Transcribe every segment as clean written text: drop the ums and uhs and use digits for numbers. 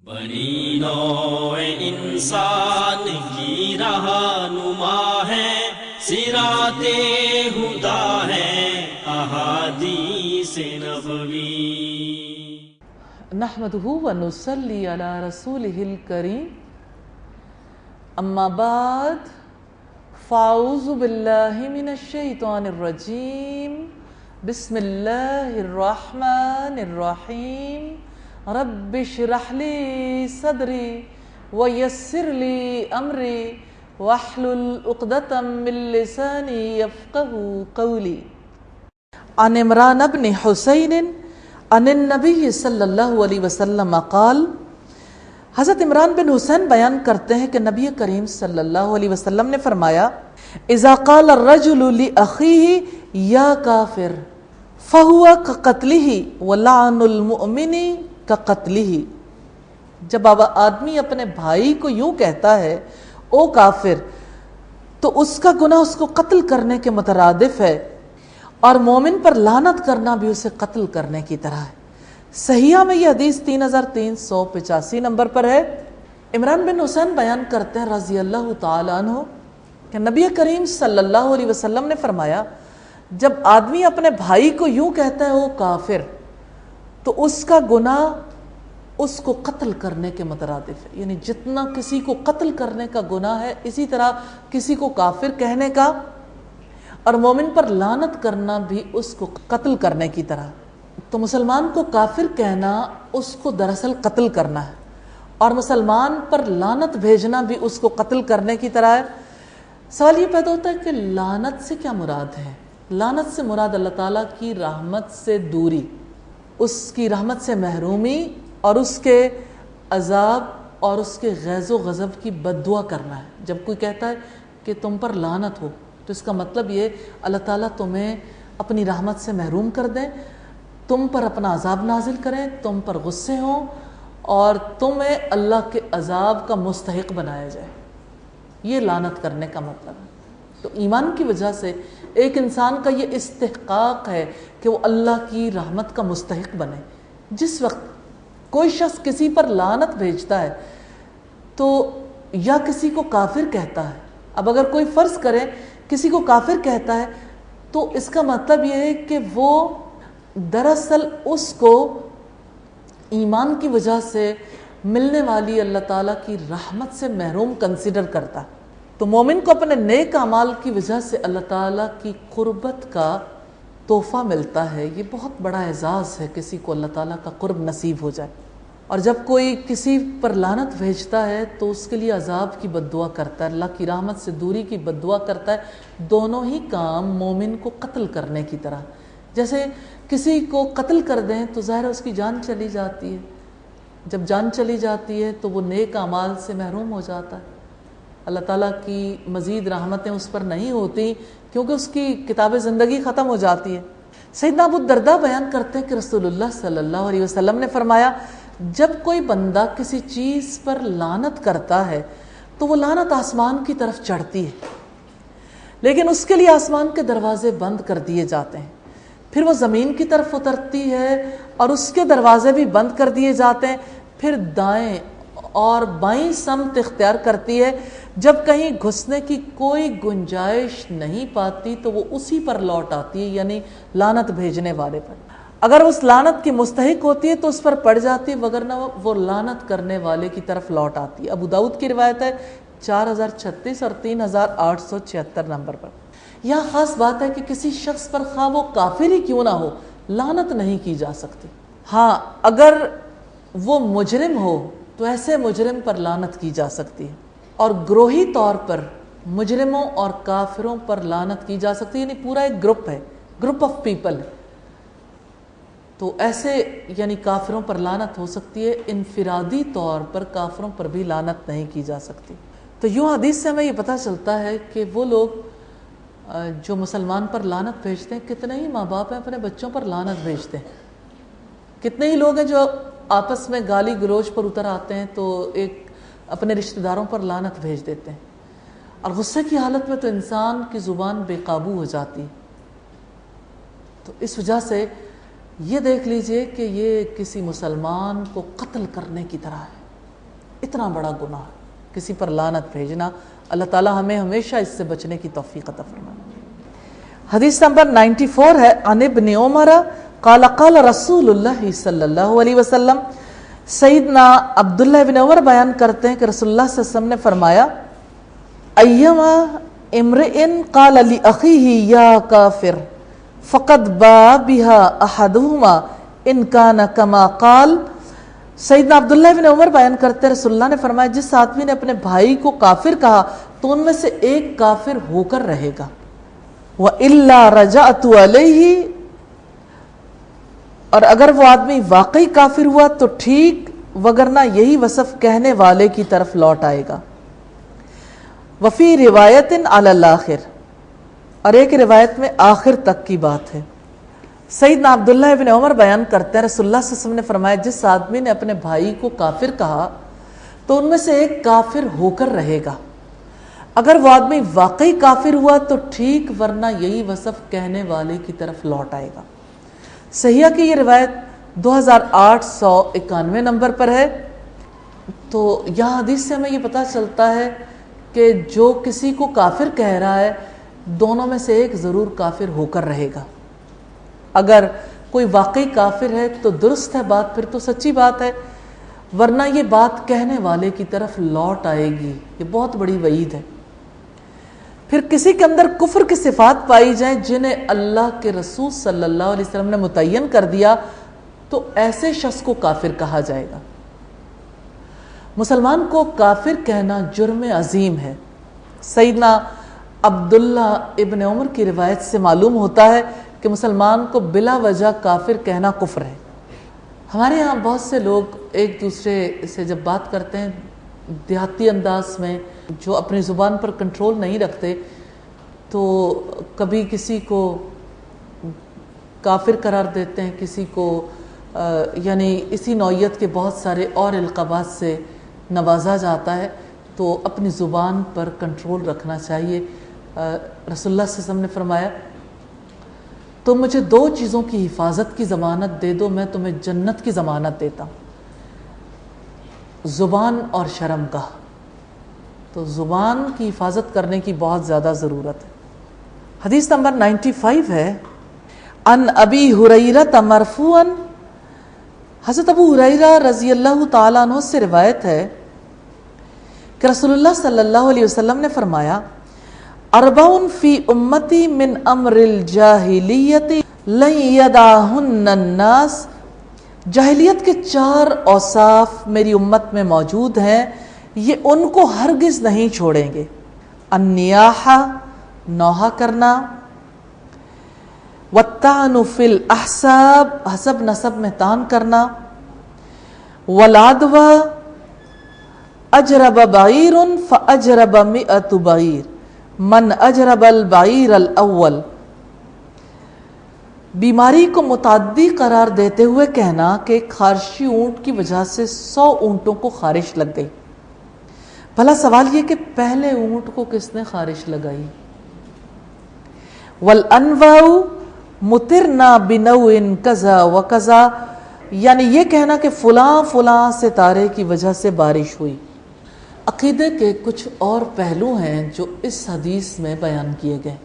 بنی نوع انسان کی رہنما ہے، صراط ہدی ہے احادیث نبوی۔ نحمدہ ونصلی علی رسولہ الکریم، اما بعد فاعوذ باللہ من الشیطان الرجیم، بسم اللہ الرحمن الرحیم۔ رب اشرح لی صدری ویسر لی امری واحلل عقدۃ من لسانی یفقہوا قولی۔ عن عمران بن حسین عن النبی صلی اللہ علیہ وسلم قال، حضرت عمران بن حسین بیان کرتے ہیں کہ نبی کریم صلی اللہ علیہ وسلم نے فرمایا، اذا قال الرجل لاخیہ یا کافر فہو کقتلہ ولعن المؤمن کقتلہ۔ جب آدمی اپنے بھائی کو یوں کہتا ہے او کافر، تو اس کا گناہ اس کو قتل کرنے کے مترادف ہے، اور مومن پر لعنت کرنا بھی اسے قتل کرنے کی طرح ہے۔ صحیحہ میں یہ حدیث 3385 نمبر پر ہے۔ عمران بن حسین بیان کرتے ہیں رضی اللہ تعالیٰ عنہ کہ نبی کریم صلی اللہ علیہ وسلم نے فرمایا، جب آدمی اپنے بھائی کو یوں کہتا ہے وہ کافر، تو اس کا گناہ اس کو قتل کرنے کے مترادف ہے۔ یعنی جتنا کسی کو قتل کرنے کا گناہ ہے، اسی طرح کسی کو کافر کہنے کا اور مومن پر لعنت کرنا بھی اس کو قتل کرنے کی طرح۔ تو مسلمان کو کافر کہنا اس کو دراصل قتل کرنا ہے، اور مسلمان پر لعنت بھیجنا بھی اس کو قتل کرنے کی طرح ہے۔ سوال یہ پیدا ہوتا ہے کہ لعنت سے کیا مراد ہے؟ لعنت سے مراد اللہ تعالیٰ کی رحمت سے دوری، اس کی رحمت سے محرومی، اور اس کے عذاب اور اس کے غیظ و غضب کی بد دعا کرنا ہے۔ جب کوئی کہتا ہے کہ تم پر لعنت ہو، تو اس کا مطلب یہ اللہ تعالیٰ تمہیں اپنی رحمت سے محروم کر دیں، تم پر اپنا عذاب نازل کریں، تم پر غصے ہوں، اور تمہیں اللہ کے عذاب کا مستحق بنایا جائے۔ یہ لعنت کرنے کا مطلب ہے۔ تو ایمان کی وجہ سے ایک انسان کا یہ استحقاق ہے کہ وہ اللہ کی رحمت کا مستحق بنے۔ جس وقت کوئی شخص کسی پر لعنت بھیجتا ہے تو یا کسی کو کافر کہتا ہے، اب اگر کوئی فرض کرے کسی کو کافر کہتا ہے، تو اس کا مطلب یہ ہے کہ وہ دراصل اس کو ایمان کی وجہ سے ملنے والی اللہ تعالیٰ کی رحمت سے محروم کنسیڈر کرتا ہے۔ تو مومن کو اپنے نیک اعمال کی وجہ سے اللہ تعالیٰ کی قربت کا تحفہ ملتا ہے۔ یہ بہت بڑا اعزاز ہے کسی کو اللہ تعالیٰ کا قرب نصیب ہو جائے۔ اور جب کوئی کسی پر لعنت بھیجتا ہے تو اس کے لیے عذاب کی بد دعا کرتا ہے، اللہ کی رحمت سے دوری کی بد دعا کرتا ہے۔ دونوں ہی کام مومن کو قتل کرنے کی طرح۔ جیسے کسی کو قتل کر دیں تو ظاہر ہے اس کی جان چلی جاتی ہے، جب جان چلی جاتی ہے تو وہ نیک اعمال سے محروم ہو جاتا ہے، اللہ تعالیٰ کی مزید رحمتیں اس پر نہیں ہوتی، کیونکہ اس کی کتاب زندگی ختم ہو جاتی ہے۔ سیدنا ابو الدرداء بیان کرتے ہیں کہ رسول اللہ صلی اللہ علیہ وسلم نے فرمایا، جب کوئی بندہ کسی چیز پر لعنت کرتا ہے تو وہ لعنت آسمان کی طرف چڑھتی ہے، لیکن اس کے لیے آسمان کے دروازے بند کر دیے جاتے ہیں، پھر وہ زمین کی طرف اترتی ہے اور اس کے دروازے بھی بند کر دیے جاتے ہیں، پھر دائیں اور بائیں سمت اختیار کرتی ہے، جب کہیں گھسنے کی کوئی گنجائش نہیں پاتی تو وہ اسی پر لوٹ آتی ہے، یعنی لعنت بھیجنے والے پر۔ اگر اس لعنت کی مستحق ہوتی ہے تو اس پر پڑ جاتی ہے، وگرنہ وہ لعنت کرنے والے کی طرف لوٹ آتی ہے۔ ابو داؤد کی روایت ہے 4036 اور 3876 نمبر پر۔ یہاں خاص بات ہے کہ کسی شخص پر خواہ وہ کافر ہی کیوں نہ ہو، لعنت نہیں کی جا سکتی۔ ہاں اگر وہ مجرم ہو تو ایسے مجرم پر لعنت کی جا سکتی ہے، اور گروہی طور پر مجرموں اور کافروں پر لعنت کی جا سکتی ہے، یعنی پورا ایک گروپ ہے، گروپ آف پیپل، تو ایسے یعنی کافروں پر لعنت ہو سکتی ہے، انفرادی طور پر کافروں پر بھی لعنت نہیں کی جا سکتی۔ تو یوں حدیث سے ہمیں یہ پتہ چلتا ہے کہ وہ لوگ جو مسلمان پر لعنت بھیجتے ہیں، کتنے ہی ماں باپ ہیں اپنے بچوں پر لعنت بھیجتے ہیں، کتنے ہی لوگ ہیں جو آپس میں گالی گلوچ پر اتر آتے ہیں تو ایک اپنے رشتہ داروں پر لعنت بھیج دیتے ہیں، اور غصے کی حالت میں تو انسان کی زبان بے قابو ہو جاتی ہے۔ تو اس وجہ سے یہ دیکھ لیجئے کہ یہ کسی مسلمان کو قتل کرنے کی طرح ہے۔ اتنا بڑا گناہ کسی پر لعنت بھیجنا. اللہ تعالی ہمیں ہمیشہ اس سے بچنے کی توفیق عطا فرمائے. حدیث نمبر 94 ہے عن ابن عمر قال قال رسول اللہ صلی اللہ علیہ وسلم. سیدنا عبداللہ ابن عمر بیان کرتے ہیں کہ رسول اللہ صلی اللہ علیہ وسلم نے فرمایا ایما امرئ قال لأخیہ یا کافر فقد باء بها احدہما ان کان کما قال. سیدنا عبداللہ ابن عمر بیان کرتے ہیں رسول اللہ نے فرمایا جس آدمی نے اپنے بھائی کو کافر کہا تو ان میں سے ایک کافر ہو کر رہے گا. وَإِلَّا رَجَعْتُ عَلَيْهِ، اور اگر وہ آدمی واقعی کافر ہوا تو ٹھیک، وگرنہ یہی وصف کہنے والے کی طرف لوٹ آئے گا. وفی روایت علی الآخر، اور ایک روایت میں آخر تک کی بات ہے. سیدنا عبداللہ ابن عمر بیان کرتے ہیں رسول اللہ صلی اللہ علیہ وسلم نے فرمایا جس آدمی نے اپنے بھائی کو کافر کہا تو ان میں سے ایک کافر ہو کر رہے گا. اگر وہ آدمی واقعی کافر ہوا تو ٹھیک، ورنہ یہی وصف کہنے والے کی طرف لوٹ آئے گا. صحیحہ کی یہ روایت 2891 نمبر پر ہے. تو یہاں حدیث سے ہمیں یہ پتہ چلتا ہے کہ جو کسی کو کافر کہہ رہا ہے دونوں میں سے ایک ضرور کافر ہو کر رہے گا. اگر کوئی واقعی کافر ہے تو درست ہے بات، پھر تو سچی بات ہے، ورنہ یہ بات کہنے والے کی طرف لوٹ آئے گی. یہ بہت بڑی وعید ہے. پھر کسی کے اندر کفر کی صفات پائی جائیں جنہیں اللہ کے رسول صلی اللہ علیہ وسلم نے متعین کر دیا تو ایسے شخص کو کافر کہا جائے گا. مسلمان کو کافر کہنا جرم عظیم ہے. سیدنا عبداللہ ابن عمر کی روایت سے معلوم ہوتا ہے کہ مسلمان کو بلا وجہ کافر کہنا کفر ہے. ہمارے یہاں بہت سے لوگ ایک دوسرے سے جب بات کرتے ہیں دیہاتی انداز میں، جو اپنی زبان پر کنٹرول نہیں رکھتے، تو کبھی کسی کو کافر قرار دیتے ہیں، کسی کو یعنی اسی نوعیت کے بہت سارے اور القابات سے نوازا جاتا ہے. تو اپنی زبان پر کنٹرول رکھنا چاہیے. رسول اللہ صلی اللہ علیہ وسلم نے فرمایا تم مجھے 2 چیزوں کی حفاظت کی ضمانت دے دو، میں تمہیں جنت کی ضمانت دیتا ہوں، زبان اور شرم کا. تو زبان کی حفاظت کرنے کی بہت زیادہ ضرورت ہے. حدیث نمبر 95 ہے عن ابی ہریرہ مرفوعا. حضرت ابو ہریرہ رضی اللہ تعالیٰ عنہ سے روایت ہے کہ رسول اللہ صلی اللہ علیہ وسلم نے فرمایا اربع فی امتی من امر الجاہلیت لن یدعہن الناس. جاہلیت کے 4 اوصاف میری امت میں موجود ہیں، یہ ان کو ہرگز نہیں چھوڑیں گے. النیاحہ، نوحہ کرنا، والطعن فی الاحساب، حسب نسب میں طعن کرنا، والعدوہ، اجرب بعیر فاجرب 100 بعیر من اجرب البعیر الاول. بیماری کو متعدی قرار دیتے ہوئے کہنا کہ ایک خارشی اونٹ کی وجہ سے 100 اونٹوں کو خارش لگ گئی. بھلا سوال یہ کہ پہلے اونٹ کو کس نے خارش لگائی؟ والانواع مطرنا بنوع کذا وکذا، یعنی یہ کہنا کہ فلاں فلاں ستارے کی وجہ سے بارش ہوئی. عقیدے کے کچھ اور پہلو ہیں جو اس حدیث میں بیان کیے گئے.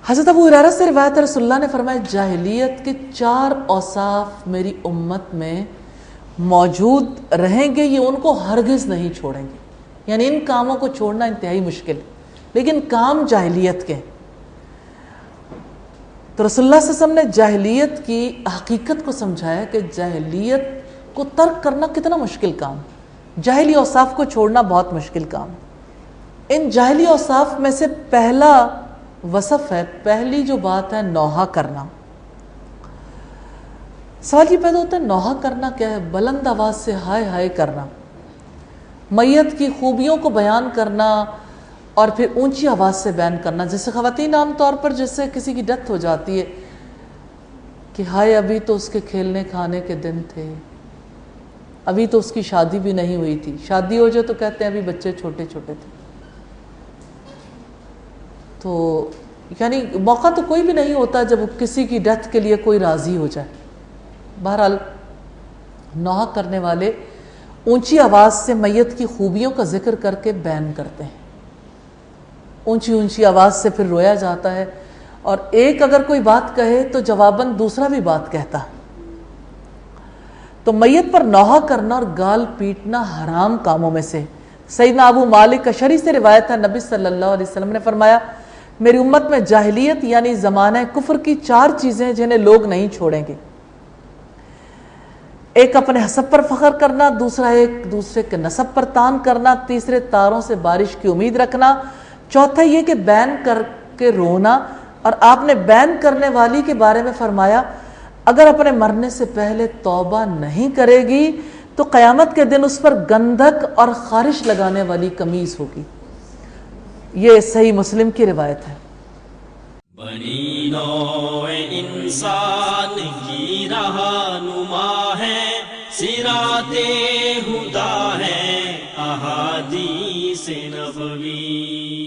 حضرت ابو ہریرہ سے روایت رسول اللہ نے فرمایا جاہلیت کے 4 اوصاف میری امت میں موجود رہیں گے، یہ ان کو ہرگز نہیں چھوڑیں گے. یعنی ان کاموں کو چھوڑنا انتہائی مشکل، لیکن کام جاہلیت کے. تو رسول اللہ صلی اللہ علیہ وسلم نے جاہلیت کی حقیقت کو سمجھایا کہ جاہلیت کو ترک کرنا کتنا مشکل کام، جاہلی اوصاف کو چھوڑنا بہت مشکل کام. ان جاہلی اوصاف میں سے پہلا وصف ہے، پہلی جو بات ہے نوحہ کرنا. سوال یہ پیدا ہوتا ہے نوحہ کرنا کیا ہے؟ بلند آواز سے ہائے ہائے کرنا، میت کی خوبیوں کو بیان کرنا اور پھر اونچی آواز سے بیان کرنا. جیسے خواتین عام طور پر جیسے کسی کی ڈیتھ ہو جاتی ہے کہ ہائے ابھی تو اس کے کھیلنے کھانے کے دن تھے، ابھی تو اس کی شادی بھی نہیں ہوئی تھی. شادی ہو جائے تو کہتے ہیں ابھی بچے چھوٹے چھوٹے تھے. تو یعنی موقع تو کوئی بھی نہیں ہوتا جب کسی کی ڈیتھ کے لیے کوئی راضی ہو جائے. بہرحال نوحہ کرنے والے اونچی آواز سے میت کی خوبیوں کا ذکر کر کے بیان کرتے ہیں، اونچی اونچی آواز سے پھر رویا جاتا ہے، اور ایک اگر کوئی بات کہے تو جواباً دوسرا بھی بات کہتا ہے۔ تو میت پر نوحہ کرنا اور گال پیٹنا حرام کاموں میں سے۔ سیدنا ابو مالک اشعری سے روایت ہے، نبی صلی اللہ علیہ وسلم نے فرمایا میری امت میں جاہلیت یعنی زمانہ کفر کی 4 چیزیں جنہیں لوگ نہیں چھوڑیں گے۔ ایک اپنے حسب پر فخر کرنا، دوسرا ایک دوسرے کے نسب پر تان کرنا، تیسرے تاروں سے بارش کی امید رکھنا، چوتھا یہ کہ بین کر کے رونا۔ اور آپ نے بین کرنے والی کے بارے میں فرمایا اگر اپنے مرنے سے پہلے توبہ نہیں کرے گی تو قیامت کے دن اس پر گندھک اور خارش لگانے والی قمیض ہوگی۔ یہ صحیح مسلم کی روایت ہے۔ بنی نوع انسان کی رہنما ہے، صراط ہدیٰ ہے احادیث نبوی۔